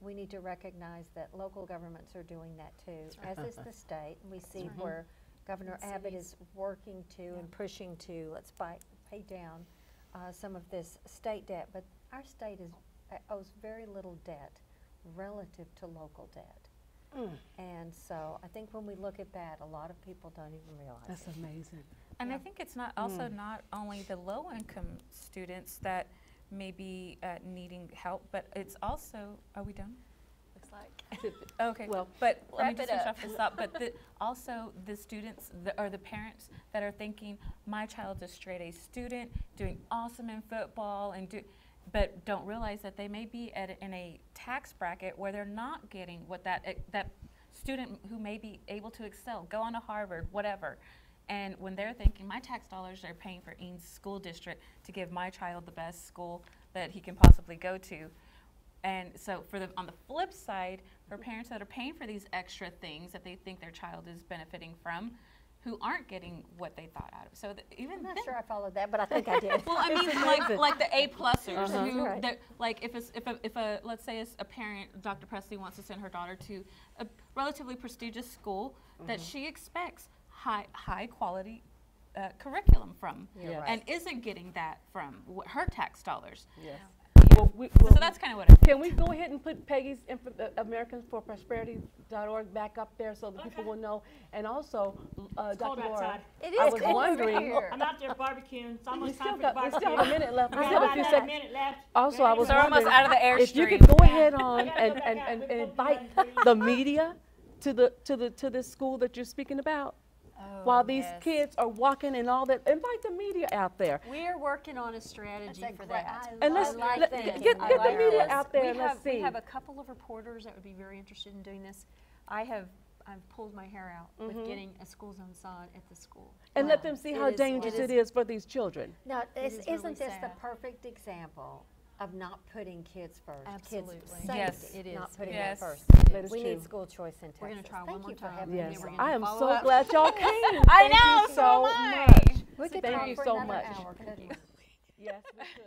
we need to recognize that local governments are doing that too, as is the state. We see where Governor Abbott is working to and pushing to, let's pay down some of this state debt, but our state owes very little debt relative to local debt. And so I think when we look at that, a lot of people don't even realize That's it. amazing. And I think it's not also not only the low-income students that may be needing help, but it's also, are we done? Looks like. Okay, Well, but let me wrap just it finish up. off this thought. But also the students or the parents that are thinking, my child's a straight A student, doing awesome in football, but don't realize that they may be in a tax bracket where they're not getting what that student who may be able to excel, go on to Harvard, whatever. And when they're thinking, my tax dollars are paying for Eanes School District to give my child the best school that he can possibly go to. And so on the flip side, for parents that are paying for these extra things that they think their child is benefiting from, who aren't getting what they thought out of. So even I'm not then, sure I followed that, but I think I did. well, I mean, like the A-plussers who, Right. like if a let's say a parent, Dr. Presley wants to send her daughter to a relatively prestigious school that she expects high quality curriculum from, You're right. and isn't getting that from her tax dollars. Yes. Yeah. Well, So that's kind of what I can we go ahead and put Peggy's AmericansForProsperity.org back up there so that people will know? And also, cold Dr. Laura, outside. It I is was cold over wondering. here. I'm out there barbecuing. It's We almost still time for the got, we barbecue. still have a minute left. We We still have a got few about seconds. a minute left. Also, I was So we're almost wondering out of the if you airstream. could go ahead on We gotta go back out. and We both invite done three. the media to this school that you're speaking about. While these kids are walking and all that, invite the media out there. We are working on a strategy That's a for great- that. And let's like let- this. get I the like media this. out there we and have, let's see. We have a couple of reporters that would be very interested in doing this. I've pulled my hair out with getting a school zone sign at the school. And let them see It how is- dangerous it it is for these children. Now, is really isn't this the sad. perfect example of not putting kids first? Absolutely. Kids' safety, Yes. It is. not putting Yes. them first. That is We true. need school choice in Texas. We're gonna try Thank one more you for time. having and me. Yes, then we're gonna I am follow so up. glad y'all came. I Thank know, you so so am I. much. We could Thank talk you for so another much. hour, couldn't we? Yes, we could.